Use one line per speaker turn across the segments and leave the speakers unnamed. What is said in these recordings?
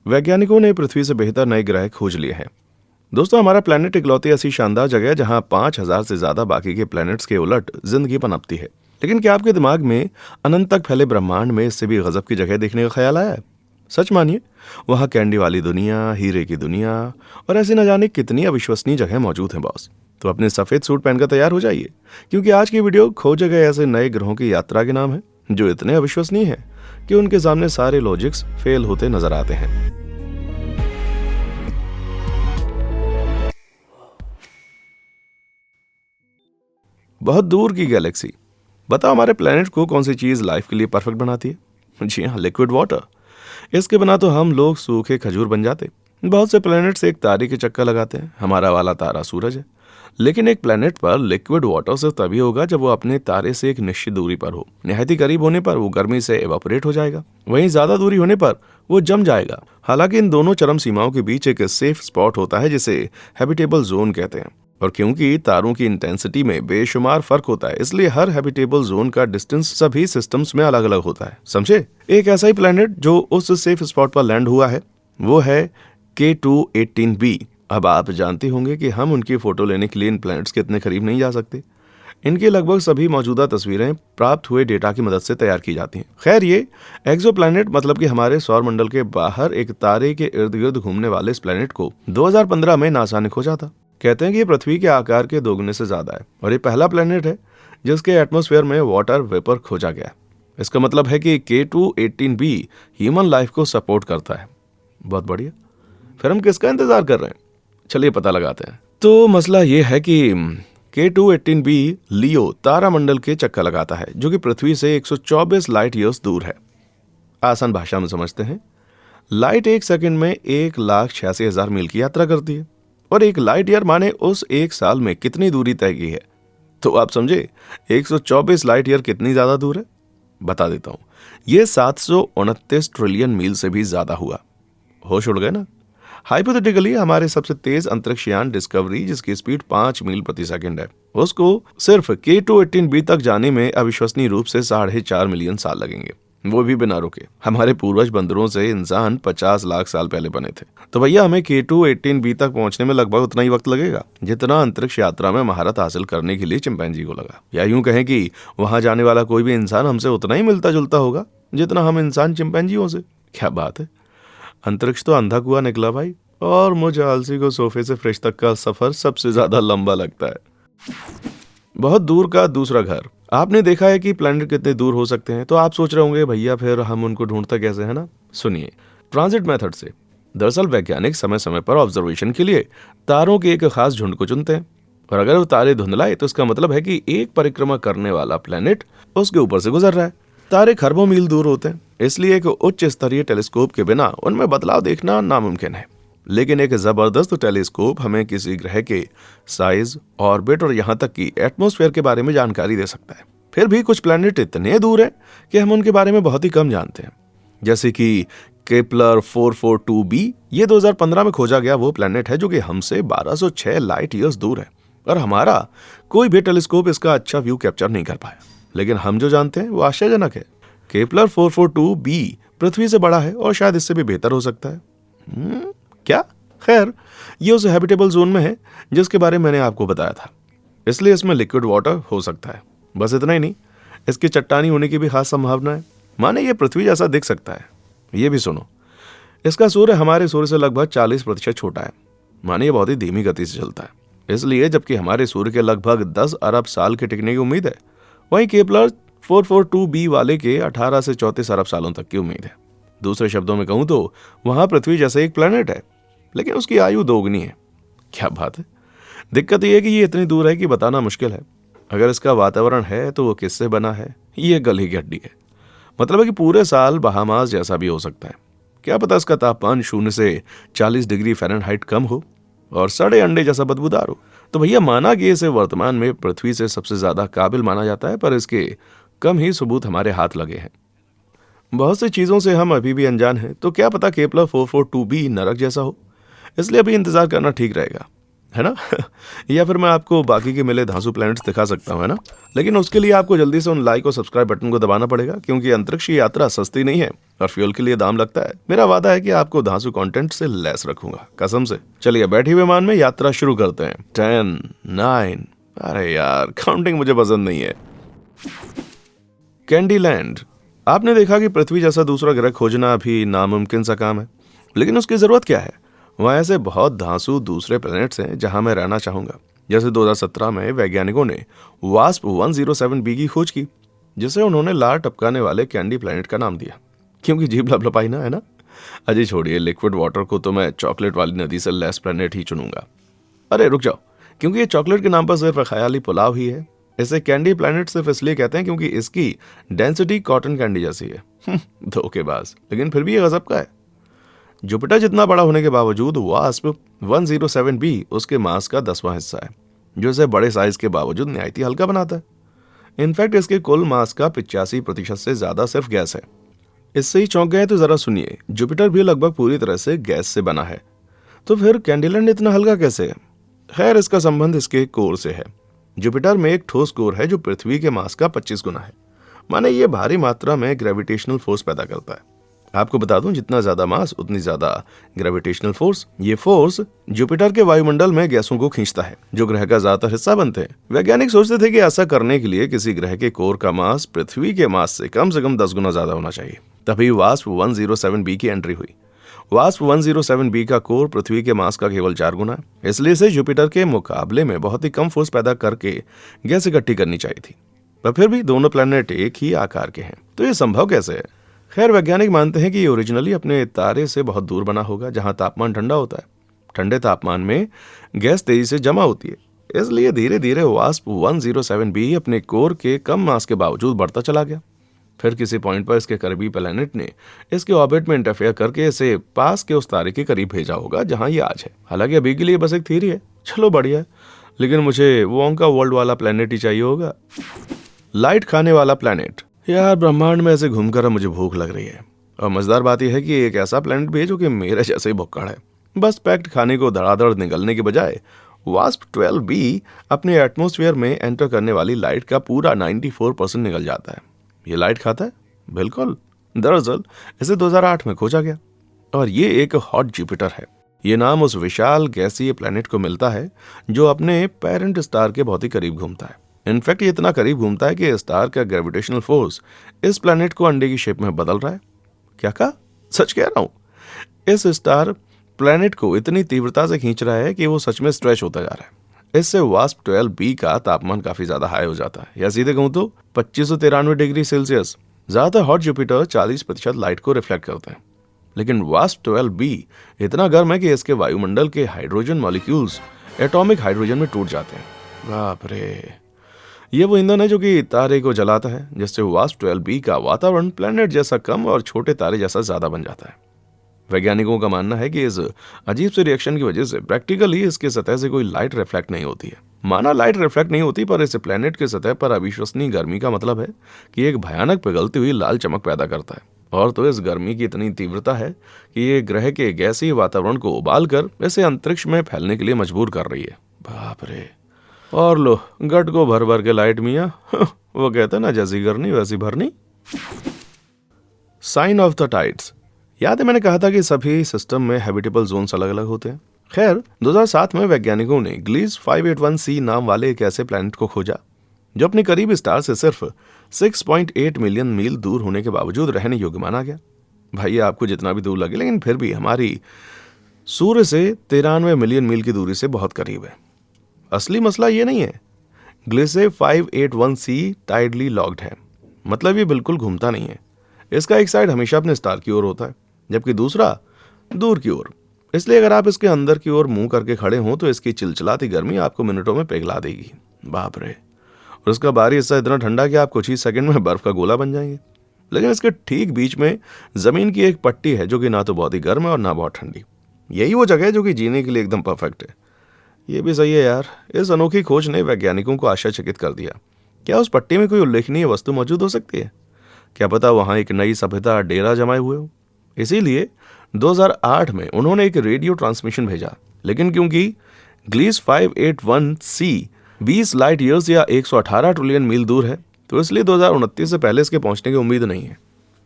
वैज्ञानिकों ने पृथ्वी से बेहतर नए ग्रह खोज लिए हैं। दोस्तों, हमारा प्लेनेट इकलौती ऐसी शानदार जगह है जहां 5,000 से ज्यादा बाकी के प्लैनेट्स के उलट जिंदगी पनपती है। लेकिन क्या आपके दिमाग में अनंत तक फैले ब्रह्मांड में इससे भी गजब की जगह देखने का ख्याल आया है? सच मानिए, वहाँ कैंडी वाली दुनिया, हीरे की दुनिया और ऐसी न जाने कितनी अविश्वसनीय जगह मौजूद हैं बॉस। तो अपने सफेद सूट पहनकर तैयार हो जाइए, क्योंकि आज की वीडियो खोजे गए ऐसे नए ग्रहों की यात्रा के नाम है जो इतने अविश्वसनीय हैं कि उनके सामने सारे लॉजिक्स फेल होते नजर आते हैं। बहुत दूर की गैलेक्सी। बताओ, हमारे प्लेनेट को कौन सी चीज लाइफ के लिए परफेक्ट बनाती है? जी हाँ, लिक्विड वाटर। इसके बिना तो हम लोग सूखे खजूर बन जाते। बहुत से प्लैनेट्स एक तारे के चक्कर लगाते हैं, हमारा वाला तारा सूरज है। लेकिन एक प्लैनेट पर लिक्विड वाटर सिर्फ तभी होगा जब वो अपने तारे से एक निश्चित दूरी पर हो। निहायती करीब होने पर वो गर्मी से एवापोरेट हो जाएगा, वहीं ज्यादा दूरी होने पर वो जम जाएगा। हालांकि इन दोनों चरम सीमाओं के बीच एक सेफ स्पॉट होता है जिसे हैबिटेबल जोन कहते हैं। और क्योंकि तारों की इंटेंसिटी में बेशुमार फर्क होता है, इसलिए हर हैबिटेबल जोन का डिस्टेंस सभी सिस्टम्स में अलग अलग होता है। समझे? एक ऐसा ही प्लैनेट जो उस सेफ स्पॉट पर लैंड हुआ है वो है K2-18b। अब आप जानते होंगे कि हम उनकी फोटो लेने के लिए इन प्लैनेट्स के इतने करीब नहीं जा सकते। इनकी लगभग सभी मौजूदा तस्वीरें प्राप्त हुए डेटा की मदद से तैयार की जाती हैं। खैर, ये एक्सोप्लैनेट मतलब कि हमारे सौर मंडल के बाहर एक तारे के इर्द गिर्द घूमने वाले इस प्लैनेट को 2015 में नासा ने खोजा था। कहते हैं कि ये पृथ्वी के आकार के दोगुने से ज्यादा है और ये पहला प्लैनेट है जिसके एटमॉस्फेयर में वाटर वेपर खोजा गया। इसका मतलब है कि K2-18b ह्यूमन लाइफ को सपोर्ट करता है। बहुत बढ़िया। फिर हम किसका इंतजार कर रहे हैं? चलिए पता लगाते हैं। तो मसला ये है कि K2-18b लियो तारामंडल के चक्कर लगाता है जो कि पृथ्वी से 124 लाइट ईयर्स दूर है। आसान भाषा में समझते हैं, लाइट एक सेकंड में 1,86,000 मील की यात्रा करती है और एक लाइट ईयर माने उस एक साल में कितनी दूरी तय की है। तो आप समझे 124 लाइट ईयर कितनी ज्यादा दूर है? बता देता हूं, ये 729 ट्रिलियन मील से भी ज्यादा हुआ। होश उड़ गए ना? हाइपोथेटिकली हमारे सबसे तेज अंतरिक्ष यान डिस्कवरी, जिसकी स्पीड 5 मील प्रति सेकंड है, उसको सिर्फ K2-18b तक जाने में अविश्वसनीय रूप से 4.5 मिलियन साल लगेंगे, वो भी बिना रुके। हमारे पूर्वज बंदरों से इंसान 50 लाख साल पहले बने थे। तो भैया, हमें K2-18b तक पहुंचने में लगभग उतना ही वक्त लगेगा जितना अंतरिक्ष यात्रा में महारत हासिल करने के लिए चिंपैंजी को लगा। या यूं कहें कि वहां जाने वाला कोई भी इंसान हमसे उतना ही मिलता जुलता होगा जितना हम इंसान चिंपैंजियों से। क्या बात है! अंतरिक्ष तो अंधा कुआं निकला भाई। और मुझे आलसी को सोफे से फ्रिज तक का सफर सबसे ज्यादा लंबा लगता है। बहुत दूर का दूसरा घर। आपने देखा है कि प्लैनेट कितने दूर हो सकते हैं, तो आप सोच रहे होंगे भैया फिर हम उनको ढूंढते कैसे, है ना? सुनिए, ट्रांजिट मेथड से। दरअसल वैज्ञानिक समय समय पर ऑब्जर्वेशन के लिए तारों के एक खास झुंड को चुनते हैं, और अगर वो तारे धुंधलाए तो इसका मतलब है कि एक परिक्रमा करने वाला प्लैनेट उसके ऊपर से गुजर रहा है। तारे खरबों मील दूर होते हैं, इसलिए एक उच्च स्तरीय टेलीस्कोप के बिना उनमें बदलाव देखना नामुमकिन है। लेकिन एक जबरदस्त टेलीस्कोप हमें किसी ग्रह के साइज, ऑर्बिट और यहाँ तक कि एटमॉस्फेयर के बारे में जानकारी दे सकता है। फिर भी कुछ प्लैनेट इतने दूर हैं कि हम उनके बारे में बहुत ही कम जानते हैं, जैसे कि Kepler-442b। ये 2015 में खोजा गया वो प्लैनेट है जो कि हमसे 1206 लाइट ईयर्स दूर है, और हमारा कोई भी टेलीस्कोप इसका अच्छा व्यू कैप्चर नहीं कर पाया। लेकिन हम जो जानते हैं वो आश्चर्यजनक है। Kepler-442b पृथ्वी से बड़ा है और शायद इससे भी बेहतर हो सकता है। क्या? खैर, ये उस हैबिटेबल जोन में है जिसके बारे में मैंने आपको बताया था, इसलिए इसमें लिक्विड वाटर हो सकता है। बस इतना ही नहीं, इसकी चट्टानी होने की भी खास संभावना है, माने ये पृथ्वी जैसा दिख सकता है। ये भी सुनो, इसका सूर्य हमारे सूर्य से लगभग 40% छोटा है, माने ये बहुत ही धीमी गति से चलता है। इसलिए जबकि हमारे सूर्य के लगभग 10 अरब साल के टिकने की उम्मीद है, वहीं Kepler-442b वाले के 18 से 34 अरब सालों तक की उम्मीद है। दूसरे शब्दों में कहूं तो वहां पृथ्वी जैसा एक प्लैनेट है, लेकिन उसकी आयु दोगुनी है। क्या बात है! दिक्कत यह है कि ये इतनी दूर है कि बताना मुश्किल है। अगर इसका वातावरण है तो वो किससे बना है? ये गली की हड्डी है। मतलब है कि पूरे साल बहामास जैसा भी हो सकता है। क्या पता इसका तापमान 0 से 40 डिग्री फ़ारेनहाइट कम हो और सड़े अंडे जैसा बदबूदार हो। तो भैया, माना कि इसे वर्तमान में पृथ्वी से सबसे ज्यादा काबिल माना जाता है, पर इसके कम ही सबूत हमारे हाथ लगे हैं। बहुत सी चीजों से हम अभी भी अनजान हैं, तो क्या पता Kepler-442b नरक जैसा हो। इसलिए अभी इंतजार करना ठीक रहेगा। है ना? या फिर मैं आपको बाकी के मिले धांसू प्लैनेट्स दिखा सकता हूँ, है ना? लेकिन उसके लिए आपको जल्दी से उन लाइक और सब्सक्राइब बटन को दबाना पड़ेगा, क्योंकि अंतरिक्ष की यात्रा सस्ती नहीं है और फ्यूल के लिए दाम लगता है। मेरा वादा है कि आपको धांसू कंटेंट से लैस रखूंगा, कसम से। चलिए बैठी हुए विमान में यात्रा शुरू करते हैं। 10, 9, अरे यार काउंटिंग मुझे पसंद नहीं है। कैंडीलैंड। आपने देखा कि पृथ्वी जैसा दूसरा ग्रह खोजना अभी नामुमकिन सा काम है, लेकिन उसकी जरूरत क्या है? वहाँ ऐसे बहुत धांसू दूसरे प्लैनेट्स हैं जहां मैं रहना चाहूंगा। जैसे 2017 में वैज्ञानिकों ने वास्प 107b की खोज की, जिसे उन्होंने लार टपकाने वाले कैंडी प्लैनेट का नाम दिया, क्योंकि जीभ लपलपाई ना, है ना? अजी छोड़िए लिक्विड वाटर को, तो मैं चॉकलेट वाली नदी से लेस प्लैनेट ही चुनूंगा। अरे रुक जाओ, क्योंकि ये चॉकलेट के नाम पर सिर्फ ख्याली पुलाव ही है। इसे कैंडी प्लैनेट सिर्फ इसलिए कहते हैं क्योंकि इसकी डेंसिटी कॉटन कैंडी जैसी है। धोखेबाज, लेकिन फिर भी ये गजब का है। जुपिटर जितना बड़ा होने के बावजूद वास्प 107b उसके मास का 10वां हिस्सा है, जो इसे बड़े साइज के बावजूद निहायती हल्का बनाता है। इनफैक्ट इसके कुल मास का 85% से ज्यादा सिर्फ गैस है। इससे ही चौंक गए तो जरा सुनिए, जुपिटर भी लगभग पूरी तरह से गैस से बना है, तो फिर कैंडीलैंड इतना हल्का कैसे है? खैर, इसका संबंध इसके कोर से है। जुपिटर में एक ठोस कोर है जो पृथ्वी के मास का 25 गुना है। माने ये भारी मात्रा में ग्रेविटेशनल फोर्स पैदा करता है। आपको बता दूं, जितना ज्यादा मास उतनी ज्यादा ग्रेविटेशनल फोर्स। ये फोर्स जुपिटर के वायुमंडल में गैसों को खींचता है, जो ग्रह का ज्यादातर हिस्सा बनते हैं। वैज्ञानिक सोचते थे कि ऐसा करने के लिए किसी ग्रह के कोर का मास पृथ्वी के मास से कम 10 गुना ज्यादा होना चाहिए। तभी वास्प 107b की एंट्री हुई। वास्प 107b का कोर पृथ्वी के मास का केवल 4 गुना है, इसलिए इसे जुपिटर के मुकाबले में बहुत ही कम फोर्स पैदा करके गैस इकट्ठी करनी चाहिए थी। पर फिर भी दोनों प्लैनेट एक ही आकार के हैं, तो ये संभव कैसे है? खैर, वैज्ञानिक मानते हैं कि ये ओरिजिनली अपने तारे से बहुत दूर बना होगा, जहां तापमान ठंडा होता है। ठंडे तापमान में गैस तेजी से जमा होती है, इसलिए धीरे धीरे वास्प 107b अपने कोर के कम मास के बावजूद बढ़ता चला गया। फिर किसी पॉइंट पर इसके करीबी प्लैनेट ने इसके ऑर्बिट में इंटरफेयर करके इसे पास के उस तारे के करीब भेजा होगा जहां ये आज है। हालांकि अभी के लिए बस एक थ्योरी है। चलो बढ़िया है, लेकिन मुझे वोंका वर्ल्ड वाला प्लैनेट ही चाहिए होगा। लाइट खाने वाला प्लैनेट। यार, ब्रह्मांड में ऐसे घूमकर मुझे भूख लग रही है, और मजेदार बात यह है कि एक ऐसा प्लैनेट भी है जो कि मेरे जैसे ही भुक्कड़ है। बस पैक्ड खाने को धड़ाधड़ निगलने के बजाय वास्प 12b अपने एटमॉस्फेयर में एंटर करने वाली लाइट का पूरा 94% निगल जाता है। ये लाइट खाता है? बिल्कुल। दरअसल इसे 2008 में खोजा गया, और ये एक हॉट जुपिटर है। ये नाम उस विशाल गैसीय प्लैनेट को मिलता है जो अपने पेरेंट स्टार के बहुत ही करीब घूमता है। इनफैक्ट ये इतना करीब घूमता है कि स्टार का ग्रेविटेशनल फोर्स इस प्लैनेट को अंडे की शेप में बदल रहा है। क्या कहा? सच कह रहा हूं। इस स्टार प्लैनेट को इतनी तीव्रता से खींच रहा है कि वो सच में स्ट्रेच होता जा रहा है। इससे वास्प 12b का तापमान काफी ज्यादा हाई हो जाता है, या सीधे कहूं तो 2593 डिग्री सेल्सियस। ज्यादातर हॉट जुपिटर 40% लाइट को रिफ्लेक्ट करते हैं, लेकिन वास्प 12b इतना गर्म है कि इसके वायुमंडल के हाइड्रोजन मॉलिक्यूल्स एटॉमिक हाइड्रोजन में टूट जाते हैं। बाप रे! ये वो ईंधन है जो कि तारे को जलाता है, जिससे वास्प 12b का वातावरण प्लैनेट जैसा कम और छोटे तारे जैसा ज्यादा बन जाता है। वैज्ञानिकों का मानना है कि इस अजीब से रिएक्शन की वजह से प्रैक्टिकली इसके सतह से कोई लाइट रिफ्लेक्ट नहीं होती है। माना लाइट रिफ्लेक्ट नहीं होती, पर इस प्लैनेट के सतह पर अविश्वसनीय गर्मी का मतलब है कि एक भयानक पिघलती हुई लाल चमक पैदा करता है। और तो इस गर्मी की इतनी तीव्रता है कि ये ग्रह के गैसीय वातावरण को उबाल कर इसे अंतरिक्ष में फैलने के लिए मजबूर कर रही है। बाप रे! और लो, गट को भर भर के लाइट मियाँ। वो कहते हैं ना, जैसी करनी वैसी भरनी। Sign of the tides. याद है मैंने कहा था कि सभी सिस्टम में हैबिटेबल जोन्स अलग अलग होते हैं। खैर, 2007 में वैज्ञानिकों ने ग्लीस 581c नाम वाले एक ऐसे प्लैनेट को खोजा जो अपने करीबी स्टार से सिर्फ 6.8 मिलियन मील दूर होने के बावजूद रहने योग्य माना गया। भाई, आपको जितना भी दूर लगे, लेकिन फिर भी हमारी सूर्य से 93 मिलियन मील की दूरी से बहुत करीब है। असली मसला ये नहीं है। ग्लिसे 581c टाइडली लॉक्ड है, मतलब ये बिल्कुल घूमता नहीं है। इसका एक साइड हमेशा अपने स्टार की ओर होता है, जबकि दूसरा दूर की ओर। इसलिए अगर आप इसके अंदर की ओर मुंह करके खड़े हों तो इसकी चिलचिलाती गर्मी आपको मिनटों में पिघला देगी। बाप रे! और उसका बाहरी हिस्सा इतना ठंडा कि आप कुछ ही सेकंड में बर्फ का गोला बन जाएंगे। लेकिन इसके ठीक बीच में जमीन की एक पट्टी है जो कि ना तो बहुत ही गर्म है और ना बहुत ठंडी। यही वो जगह है जो कि जीने के लिए एकदम परफेक्ट है। ये भी सही है यार। इस अनोखी खोज ने वैज्ञानिकों को आश्चर्यचकित कर दिया। क्या उस पट्टी में कोई उल्लेखनीय वस्तु मौजूद हो सकती है? क्या पता वहां एक नई सभ्यता डेरा जमाए हुए हो। इसीलिए 2008 में उन्होंने एक रेडियो ट्रांसमिशन भेजा, लेकिन क्योंकि ग्लीस 581c 20 लाइट ईयर्स या 118 ट्रिलियन मील दूर है, तो इसलिए 2029 से पहले इसके पहुंचने की उम्मीद नहीं है।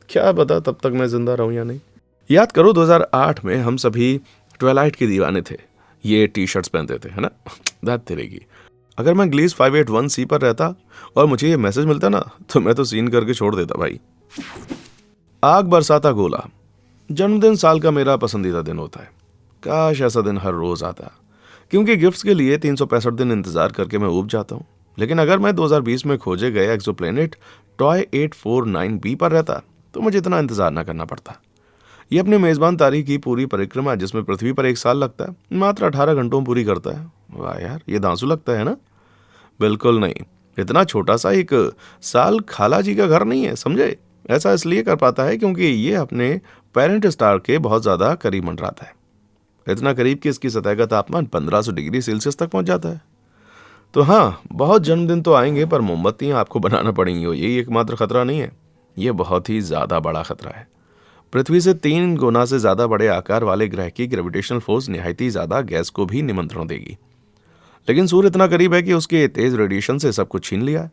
क्या पता तब तक मैं जिंदा रहूं या नहीं। याद करो 2008 में हम सभी ट्वेलाइट के दीवाने थे, ये टी शर्ट्स पहनते थे, है ना। दैट तेरेगी। अगर मैं ग्लीस 581c पर रहता और मुझे ये मैसेज मिलता ना, तो मैं तो सीन करके छोड़ देता भाई। आग बरसाता गोला। जन्मदिन साल का मेरा पसंदीदा दिन होता है। काश ऐसा दिन हर रोज आता, क्योंकि गिफ्ट्स के लिए 365 दिन इंतजार करके मैं ऊब जाता हूँ। लेकिन अगर मैं 2020 में खोजे गए एक्सोप्लैनेट टॉय 849b पर रहता, तो मुझे इतना इंतजार ना करना पड़ता। ये अपने मेजबान तारीख की पूरी परिक्रमा, जिसमें पृथ्वी पर 1 साल लगता है, मात्र 18 घंटों में पूरी करता है। वाह यार, ये दांसू लगता है ना। बिल्कुल नहीं, इतना छोटा सा एक साल खाला जी का घर नहीं है, समझे। ऐसा इसलिए कर पाता है क्योंकि ये अपने पेरेंट स्टार के बहुत ज्यादा करीब मंडराता है। इतना करीब कि इसकी सतह का तापमान 1500 डिग्री सेल्सियस तक पहुंच जाता है। तो हाँ, बहुत जन्मदिन तो आएंगे, पर मोमबत्तियां आपको बनाना पड़ेंगी, और यही एकमात्र खतरा नहीं है, ये बहुत ही ज्यादा बड़ा खतरा है। पृथ्वी से 3 गुना से ज्यादा बड़े आकार वाले ग्रह की ग्रेविटेशनल फोर्स निहायती ज्यादा गैस को भी निमंत्रण देगी। लेकिन सूर्य इतना करीब है कि उसके तेज रेडिएशन से सब कुछ छीन लिया है,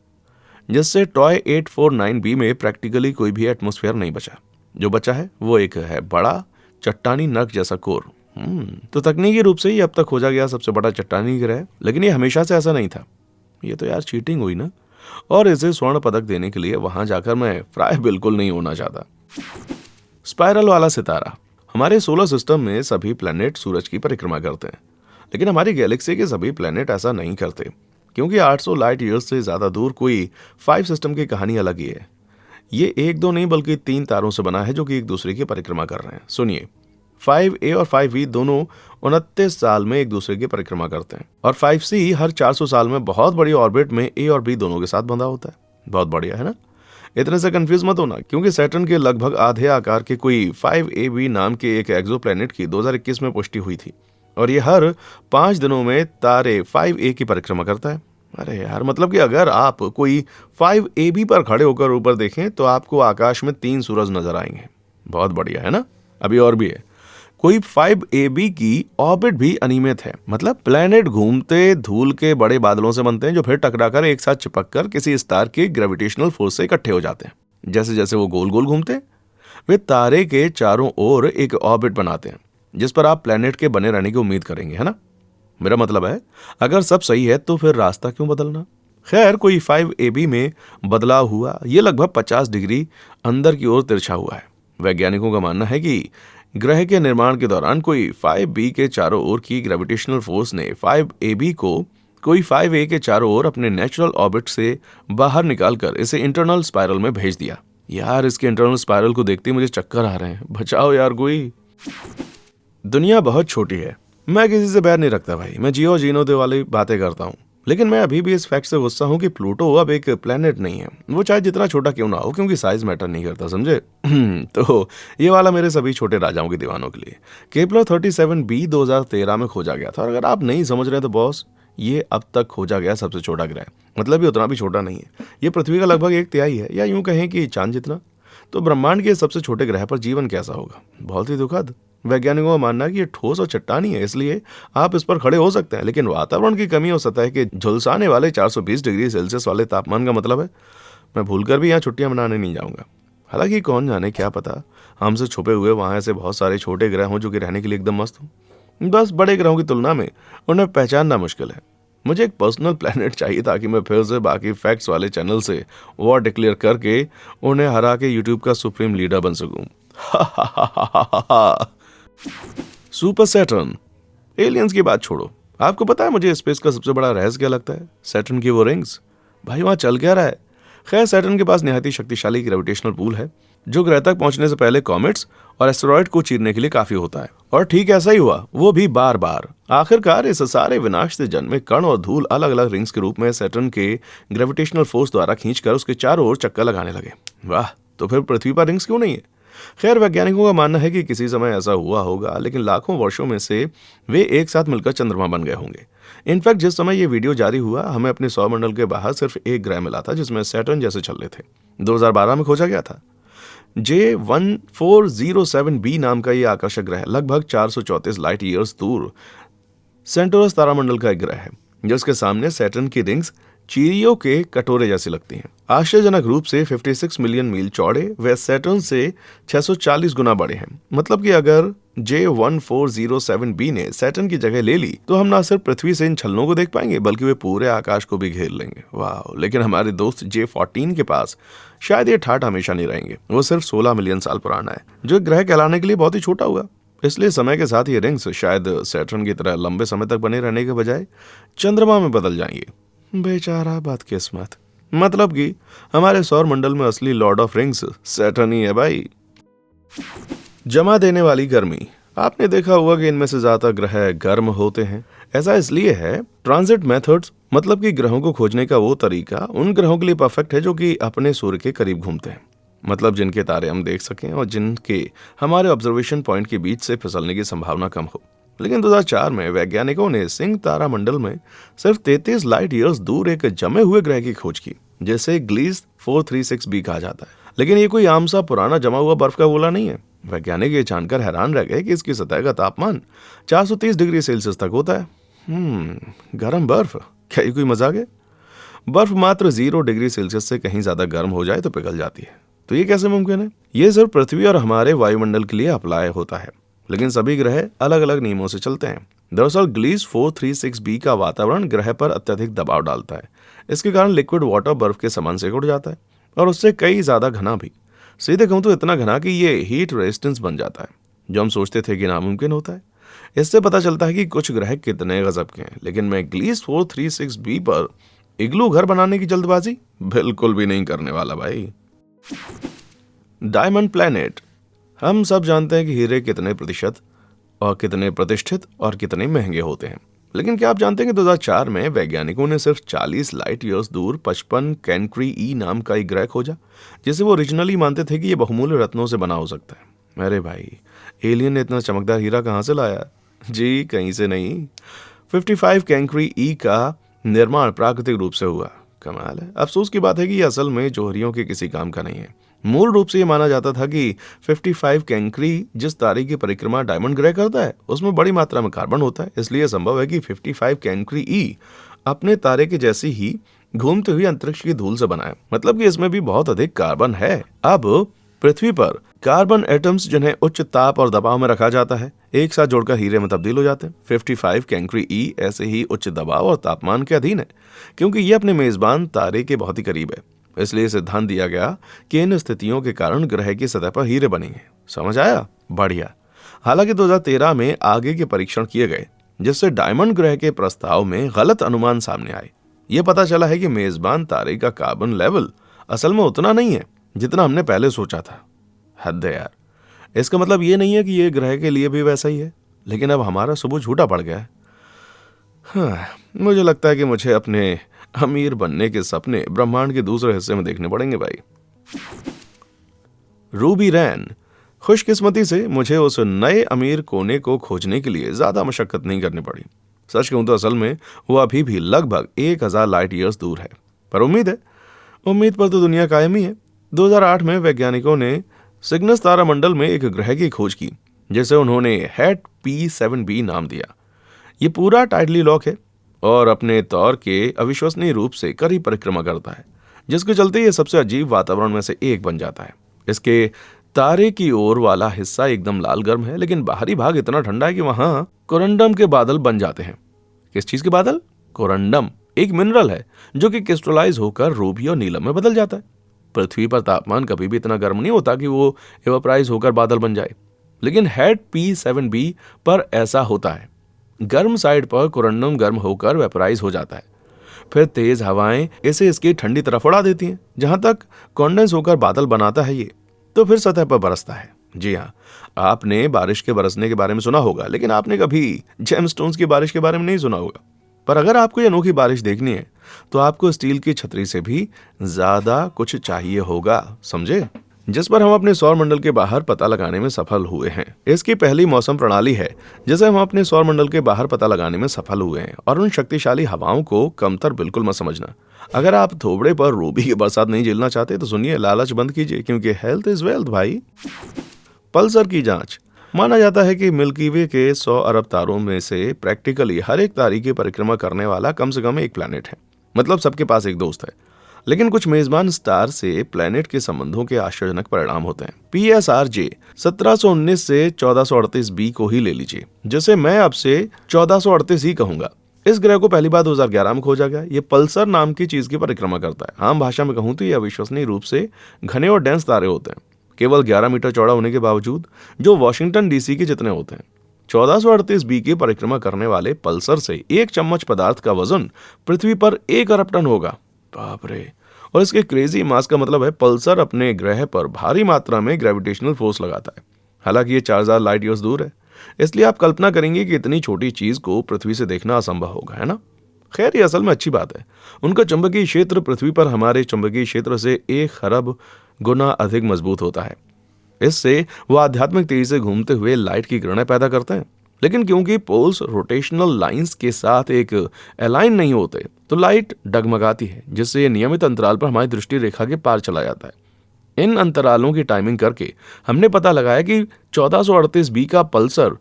जिससे टॉय 849b में प्रैक्टिकली कोई भी एटमॉस्फेयर नहीं बचा। जो बचा है वो एक है बड़ा चट्टानी नर्क जैसा कोर। तो तकनीकी रूप से ही अब तक खोजा गया सबसे बड़ा चट्टानी ग्रह, लेकिन ये हमेशा से ऐसा नहीं था। ये तो यार चीटिंग हुई ना। और इसे स्वर्ण पदक देने के लिए वहां जाकर मैं फ्राई बिल्कुल नहीं होना चाहता। स्पाइरल वाला सितारा। हमारे सोलर सिस्टम में सभी प्लैनेट सूरज की परिक्रमा करते हैं, लेकिन हमारी गैलेक्सी के सभी प्लैनेट ऐसा नहीं करते, क्योंकि 800 लाइट ईयर्स से ज्यादा दूर कोई 5 सिस्टम की कहानी अलग ही है। ये 1-2 नहीं बल्कि 3 तारों से बना है, जो कि एक दूसरे की परिक्रमा कर रहे हैं। सुनिए, 5A और 5B दोनों 29 साल में एक दूसरे की परिक्रमा करते हैं, और 5C हर 400 साल में बहुत बड़ी ऑर्बिट में A और B दोनों के साथ बंधा होता है। बहुत बढ़िया है ना। इतने से कंफ्यूज मत होना, क्योंकि सैटर्न के लगभग आधे आकार के कोई 5AB नाम के एक एक्सोप्लैनेट की 2021 में पुष्टि हुई थी, और ये हर 5 दिनों में तारे 5A की परिक्रमा करता है। अरे यार, मतलब कि अगर आप कोई 5AB पर खड़े होकर ऊपर देखें तो आपको आकाश में 3 सूरज नजर आएंगे। बहुत बढ़िया है ना। अभी और भी है, कोई 5AB की ऑर्बिट भी अनियमित है, मतलब प्लैनेट घूमते धूल के बड़े बादलों से बनते हैं, जो फिर टकराकर एक साथ चिपककर किसी स्टार के ग्रेविटेशनल फोर्स से इकट्ठे हो जाते हैं। जैसे जैसे वो गोल गोल घूमते हैं, वे तारे के चारों ओर एक ऑर्बिट बनाते हैं, जिस पर आप प्लैनेट के बने रहने की उम्मीद करेंगे, है ना। मेरा मतलब है, अगर सब सही है तो फिर रास्ता क्यों बदलना। खैर, कोई 5AB में बदलाव हुआ, ये लगभग 50 डिग्री अंदर की ओर तिरछा हुआ है। वैज्ञानिकों का मानना है कि ग्रह के निर्माण के दौरान कोई 5B के चारों ओर की ग्रेविटेशनल फोर्स ने 5AB को कोई 5A के चारों ओर अपने नेचुरल ऑर्बिट से बाहर निकालकर इसे इंटरनल स्पाइरल में भेज दिया। यार, इसके इंटरनल स्पाइरल को देखते ही मुझे चक्कर आ रहे हैं। बचाओ यार कोई। दुनिया बहुत छोटी है। मैं किसी से बैर नहीं रखता भाई, मैं जियो जीनो दे वाली बातें करता हूँ, लेकिन मैं अभी भी इस फैक्ट से गुस्सा हूँ कि प्लूटो अब एक प्लेनेट नहीं है, वो चाहे जितना छोटा क्यों ना हो, क्योंकि साइज मैटर नहीं करता, समझे। तो ये वाला मेरे सभी छोटे राजाओं के दीवानों के लिए। केपलर 37b 2013 में खोजा गया था, और अगर आप नहीं समझ रहे तो बॉस, ये अब तक खोजा गया सबसे छोटा ग्रह, मतलब ये उतना भी छोटा नहीं है, ये पृथ्वी का लगभग 1/3 है, या यूं कहें कि चांद जितना। तो ब्रह्मांड के सबसे छोटे ग्रह पर जीवन कैसा होगा, बहुत ही दुखद। वैज्ञानिकों का मानना है कि ये ठोस और चट्टानी है, इसलिए आप इस पर खड़े हो सकते हैं, लेकिन वातावरण की कमी और सतह के झुलसाने वाले 420 डिग्री सेल्सियस वाले तापमान का मतलब है मैं भूलकर भी यहाँ छुट्टियां मनाने नहीं जाऊंगा। हालांकि कौन जाने, क्या पता हमसे छुपे हुए वहां ऐसे बहुत सारे छोटे ग्रह हों जो कि रहने के लिए एकदम मस्त हों। बस बड़े ग्रहों की तुलना में उन्हें पहचानना मुश्किल है। मुझे एक पर्सनल प्लेनेट चाहिए ताकि मैं फिर से बाकी फैक्ट्स वाले चैनल से वॉर डिक्लेयर करके उन्हें हरा के यूट्यूब का सुप्रीम लीडर बन सकूं। Super Saturn. एलियंस की बात छोड़ो, आपको पता है मुझे स्पेस का सबसे बड़ा रहस्य क्या लगता है? सैटर्न की वो रिंग्स। भाई वहां चल क्या रहा है? खैर, सैटर्न के पास निहायती शक्तिशाली ग्रेविटेशनल पूल है, जो ग्रह तक पहुंचने से पहले कॉमेट्स और एस्टेरॉयड को चीरने के लिए काफी होता है। और ठीक ऐसा ही हुआ, वो भी बार बार। आखिरकार इस सारे विनाश से जन्मे कण और धूल अलग अलग रिंग्स के रूप में सैटर्न के ग्रेविटेशनल फोर्स द्वारा खींचकर उसके चारों ओर चक्कर लगाने लगे। वाह, तो फिर पृथ्वी पर रिंग्स क्यों नहीं है? खैर, वैज्ञानिकों का मानना है कि किसी समय ऐसा हुआ होगा, लेकिन लाखों वर्षों में से वे एक साथ मिलकर चंद्रमा बन गए होंगे। इनफैक्ट जिस समय ये वीडियो जारी हुआ, हमें अपने सौरमंडल के बाहर सिर्फ एक ग्रह मिला था जिसमें सैटर्न जैसे छल्ले थे। 2012 में खोजा गया था। J1407b नाम का ये आकर्षक ग्रह लगभग 434 लाइट ईयर्स दूर सेंटोरस तारामंडल का एक ग्रह है जिसके सामने सैटर्न की रिंग्स चीरियों के कटोरे जैसी लगती हैं। आश्चर्यजनक रूप से 56 मिलियन मील चौड़े व सैटर्न से 640 गुना बड़े हैं। मतलब कि अगर J1407b ने सैटर्न की जगह ले ली तो हम ना सिर्फ पृथ्वी से इन छलनों को देख पाएंगे बल्कि वे पूरे आकाश को भी घेर लेंगे। वाह! लेकिन हमारे दोस्त J14 के पास शायद ये ठाठ हमेशा नहीं रहेंगे। वो सिर्फ 16 मिलियन साल पुराना है, जो एक ग्रह कहलाने के लिए बहुत ही छोटा हुआ। इसलिए समय के साथ ये रिंग्स शायद सैटर्न की तरह लंबे समय तक बने रहने के बजाय चंद्रमा में बदल जाएंगे। बेचारा बदकिस्मत। मतलब कि हमारे सौर मंडल में असली लॉर्ड ऑफ रिंग्स सैटर्न ही है भाई। जमा देने वाली गर्मी। आपने देखा होगा कि इनमें से ज्यादातर ग्रह गर्म होते हैं। ऐसा इसलिए है, ट्रांजिट मेथड्स मतलब कि ग्रहों को खोजने का वो तरीका उन ग्रहों के लिए परफेक्ट है जो कि अपने सूर्य के करीब घूमते हैं, मतलब जिनके तारे हम देख सकें और जिनके हमारे ऑब्जर्वेशन पॉइंट के बीच से फिसलने की संभावना कम हो। लेकिन 2004 में वैज्ञानिकों ने सिंह तारामंडल में सिर्फ 33 लाइट ईयर्स दूर एक जमे हुए ग्रह की खोज की, जिसे ग्लीस 436b कहा जाता है। लेकिन ये कोई आम सा पुराना जमा हुआ बर्फ का गोला नहीं है। वैज्ञानिक ये जानकर हैरान रह गए कि इसकी सतह का तापमान 430 डिग्री सेल्सियस तक होता है। गर्म बर्फ? क्या ये कोई मजाक है? बर्फ मात्र 0 डिग्री सेल्सियस से कहीं ज्यादा गर्म हो जाए तो पिघल जाती है। तो ये कैसे मुमकिन है? ये सिर्फ पृथ्वी और हमारे वायुमंडल के लिए अप्लाई होता है, लेकिन सभी ग्रह अलग अलग नियमों से चलते हैं। दरअसल ग्लीस 436b का वातावरण ग्रह पर अत्यधिक दबाव डालता है। इसके कारण लिक्विड वाटर बर्फ के समान सिकुड़ जाता है और उससे कई ज्यादा घना भी। सीधे कहूं तो इतना घना कि ये हीट रेजिस्टेंस बन जाता है, जो हम सोचते थे कि नामुमकिन होता है। इससे पता चलता है कि कुछ ग्रह कितने गजब के हैं। लेकिन मैं ग्लीस 436b पर इग्लू घर बनाने की जल्दबाजी बिल्कुल भी नहीं करने वाला भाई। Diamond planet. हम सब जानते हैं कि हीरे कितने प्रतिशत और कितने प्रतिष्ठित और कितने महंगे होते हैं, लेकिन क्या आप जानते हैं कि 2004 में वैज्ञानिकों ने सिर्फ 40 लाइट ईयर्स दूर 55 कैंक्री ई नाम का एक ग्रह खोजा, जिसे वो ओरिजिनली मानते थे कि ये बहुमूल्य रत्नों से बना हो सकता है। अरे भाई, एलियन ने इतना चमकदार हीरा कहां से लाया? जी कहीं से नहीं। 55 कैंक्री ई का निर्माण प्राकृतिक रूप से हुआ। कमाल है। अफसोस की बात है कि ये असल में जोहरियों के किसी काम का नहीं है। मूल रूप से ये माना जाता था कि 55 कैंक्री जिस तारे की परिक्रमा डायमंड ग्रह करता है उसमें बड़ी मात्रा में कार्बन होता है, इसलिए संभव है कि 55 कैंक्री ई अपने तारे के जैसी ही घूमते हुए अंतरिक्ष की धूल से बना है। मतलब कि इसमें भी बहुत अधिक कार्बन है। अब पृथ्वी पर कार्बन एटम्स जिन्हें उच्च ताप और दबाव में रखा जाता है, एक साथ जोड़कर हीरे में तब्दील हो जाते हैं। 55 कैंक्री ई ऐसे ही उच्च दबाव और तापमान के अधीन है, क्योंकि ये अपने मेजबान तारे के बहुत ही करीब है। इसलिए सिद्धांत दिया गया कि इन स्थितियों के कारण ग्रह की सतह पर हीरे बनेंगे। समझ आया? बढ़िया। हालांकि 2013 में आगे के परीक्षण किए गए, जिससे डायमंड ग्रह के प्रस्ताव में गलत अनुमान सामने आए। यह पता चला है कि मेजबान तारे का कार्बन लेवल असल में उतना नहीं है जितना हमने पहले सोचा था। हद है यार। इसका मतलब ये नहीं है कि ये ग्रह के लिए भी वैसा ही है, लेकिन अब हमारा सबूत झूठा पड़ गया है। हाँ, मुझे लगता है कि मुझे अपने अमीर बनने के सपने ब्रह्मांड के दूसरे हिस्से में देखने पड़ेंगे भाई। रूबी रैन। खुशकिस्मती से मुझे उस नए अमीर कोने को खोजने के लिए ज्यादा मशक्कत नहीं करनी पड़ी। सच कहूं तो असल में वो अभी भी लगभग 1000 लाइट ईयर्स दूर है, पर उम्मीद पर तो दुनिया कायम ही है। 2008 में वैज्ञानिकों ने सिग्नस तारामंडल में एक ग्रह की खोज की, जिसे उन्होंने हैट P7b नाम दिया। ये पूरा टाइडली लॉक है और अपने तौर के अविश्वसनीय रूप से करीब परिक्रमा करता है, जिसके चलते ये सबसे अजीब वातावरण में से एक बन जाता है। इसके तारे की ओर वाला हिस्सा एकदम लाल गर्म है, लेकिन बाहरी भाग इतना ठंडा है कि वहां कोरंडम के बादल बन जाते हैं। किस चीज के बादल? कोरंडम एक मिनरल है जो कि क्रिस्टलाइज होकर रूबी और नीलम में बदल जाता है। पृथ्वी पर तापमान कभी भी इतना गर्म नहीं होता कि वो एवापराइज होकर बादल बन जाए, लेकिन हैट P7b पर ऐसा होता है। गर्म साइड पर कोरंडम गर्म होकर वेपराइज हो जाता है, फिर तेज हवाएं इसे इसकी ठंडी तरफ उड़ा देती हैं, जहां तक कॉन्डेंस होकर बादल बनाता है ये, तो फिर सतह पर बरसता है। जी हाँ, आपने बारिश के बरसने के बारे में सुना होगा, लेकिन आपने कभी जेमस्टोन्स की बारिश के बारे में नहीं सुना होगा। पर अगर आपको ये अनोखी बारिश देखनी है तो आपको स्टील की छतरी से भी ज्यादा कुछ चाहिए होगा, समझे? जिस पर हम अपने सौर मंडल के बाहर पता लगाने में सफल हुए हैं। इसकी पहली मौसम प्रणाली है जिसे हम अपने सौर मंडल के बाहर पता लगाने में सफल हुए हैं, और उन शक्तिशाली हवाओं को कमतर बिल्कुल मत समझना। अगर आप थोबड़े पर रूबी की बरसात नहीं झेलना चाहते तो सुनिए, लालच बंद कीजिए, क्योंकि हेल्थ इज वेल्थ भाई। पल्सर की जांच। माना जाता है कि मिल्की वे के 100 अरब तारों में से प्रैक्टिकली हर एक तारे की परिक्रमा करने वाला कम से कम एक प्लैनेट है, मतलब सबके पास एक दोस्त है। लेकिन कुछ मेजबान स्टार से प्लैनेट के संबंधों के आश्चर्यजनक परिणाम होते हैं। PSRJ 1719 से 1438 बी को ही ले लीजिए, जिसे मैं अब से 1438 ही कहूंगा। इस ग्रह को पहली बार 2011 में खोजा गया। ये पल्सर नाम की चीज की परिक्रमा करता है। आम भाषा में कहूं तो ये अविश्वसनीय रूप से घने और डेंस तारे होते हैं, केवल 11 मीटर चौड़ा होने के बावजूद, जो वॉशिंगटन DC के जितने होते हैं। 1438 बी की परिक्रमा करने वाले पल्सर से एक चम्मच पदार्थ का वजन पृथ्वी पर 1 अरब टन होगा। बाप रे। और इसके क्रेजी मास का मतलब है पल्सर अपने ग्रह पर भारी मात्रा में ग्रेविटेशनल फोर्स लगाता है। हालांकि ये 4000 लाइट ईयर्स दूर है, इसलिए आप कल्पना करेंगे कि इतनी छोटी चीज को पृथ्वी से देखना असंभव होगा, है ना? खैर, ये असल में अच्छी बात है। उनका चुंबकीय क्षेत्र पृथ्वी पर हमारे चुंबकीय क्षेत्र से 1 अरब गुना अधिक मजबूत होता है। इससे वो आध्यात्मिक तेजी से घूमते हुए लाइट की किरणें पैदा करते हैं। लेकिन क्योंकि पोल्स रोटेशनल लाइंस के साथ एक अलाइन नहीं होते, तो लाइट डगमगाती है, जिससे ये नियमित अंतराल पर हमारी दृष्टि रेखा के पार चला जाता है। इन अंतरालों की टाइमिंग करके हमने पता लगाया कि 1438 बी का पल्सर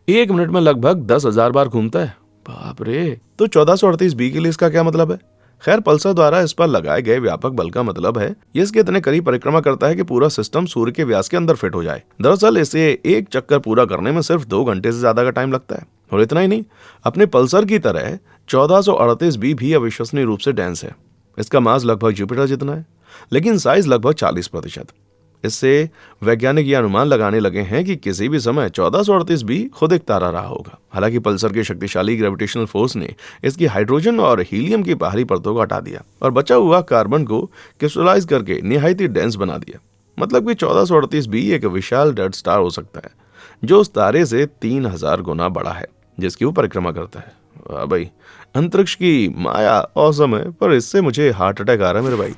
1 मिनट में लगभग 10,000 बार घूमता है। बाप रे। तो 1438 बी के लिए इसका क्या मतलब है? खैर, पल्सर द्वारा इस पर लगाए गए व्यापक बल का मतलब है ये इसके इतने करीब परिक्रमा करता है कि पूरा सिस्टम सूर्य के व्यास के अंदर फिट हो जाए। दरअसल इसे एक चक्कर पूरा करने में सिर्फ 2 घंटे से ज्यादा का टाइम लगता है। और इतना ही नहीं, अपने पल्सर की तरह 1438 बी भी अविश्वसनीय रूप से डेंस है। इसका मास लगभग जुपिटर जितना है, लेकिन साइज लगभग 40%। इससे वैज्ञानिक ये अनुमान लगाने लगे हैं कि किसी भी समय 1438 बी खुद एक तारा रहा होगा। हालांकि पल्सर के शक्तिशाली ग्रेविटेशनल फोर्स ने इसकी हाइड्रोजन और हीलियम की बाहरी परतों को हटा दिया और बचा हुआ कार्बन को क्रिस्टलाइज करके निहायत ही डेंस बना दिया। मतलब कि 1438 बी एक विशाल डेड स्टार हो सकता है, जो उस तारे से 3000 गुना बड़ा है जिसकी वो परिक्रमा करता है। वाह भाई, अंतरिक्ष की माया औसम है, पर इससे मुझे हार्ट अटैक आ रहा है मेरे भाई।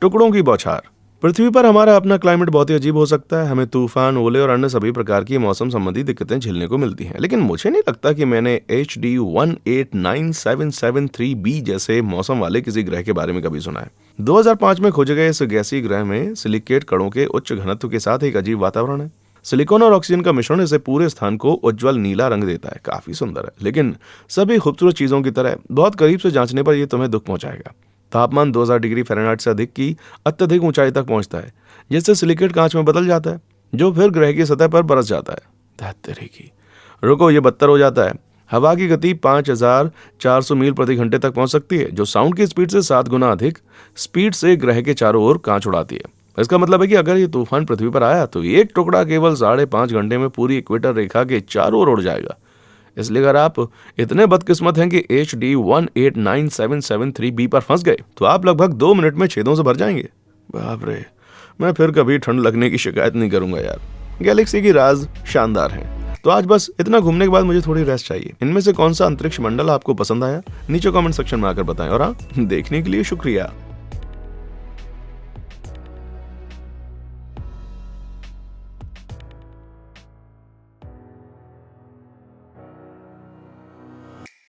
टुकड़ों की बौछार। पृथ्वी पर हमारा अपना क्लाइमेट बहुत ही अजीब हो सकता है। हमें तूफान, ओले और अन्य सभी प्रकार की मौसम संबंधी दिक्कतें झेलने को मिलती हैं, लेकिन मुझे नहीं लगता कि मैंने HD 189773b जैसे मौसम वाले किसी ग्रह के बारे में कभी सुना है। 2005 में खोजे गए इस गैसीय ग्रह में सिलिकेट कणों के उच्च घनत्व के साथ एक अजीब वातावरण है। सिलिकॉन और ऑक्सीजन का मिश्रण इसे पूरे स्थान को उज्जवल नीला रंग देता है। काफी सुंदर है, लेकिन सभी खूबसूरत चीजों की तरह बहुत करीब से जांचने पर यह तुम्हें दुख पहुंचाएगा। तापमान 2000 डिग्री फ़ारेनहाइट से अधिक की अत्यधिक ऊंचाई तक पहुंचता है, जिससे सिलिकेट कांच में बदल जाता है, जो फिर ग्रह की सतह पर बरस जाता है। तेरे की रुको, ये बदतर हो जाता है। हवा की गति 5400 मील प्रति घंटे तक पहुंच सकती है, जो साउंड की स्पीड से 7 गुना अधिक स्पीड से ग्रह के चारों ओर कांच उड़ाती है। इसका मतलब है कि अगर ये तूफान पृथ्वी पर आया तो एक टुकड़ा केवल 5.5 घंटे में पूरी इक्वेटर रेखा के चारों ओर उड़ जाएगा। इसलिए अगर आप इतने बदकिस्मत हैं कि HD 189773b पर फंस गए, तो आप लगभग 2 मिनट में छेदों से भर जाएंगे। बाप रे, मैं फिर कभी ठंड लगने की शिकायत नहीं करूंगा यार। गैलेक्सी की राज शानदार हैं। तो आज बस इतना घूमने के बाद मुझे थोड़ी रेस्ट चाहिए। इनमें से कौन सा अंतरिक्ष मंडल आपको पसंद आया, नीचे कमेंट सेक्शन में आकर बताएं। और हाँ, देखने के लिए शुक्रिया।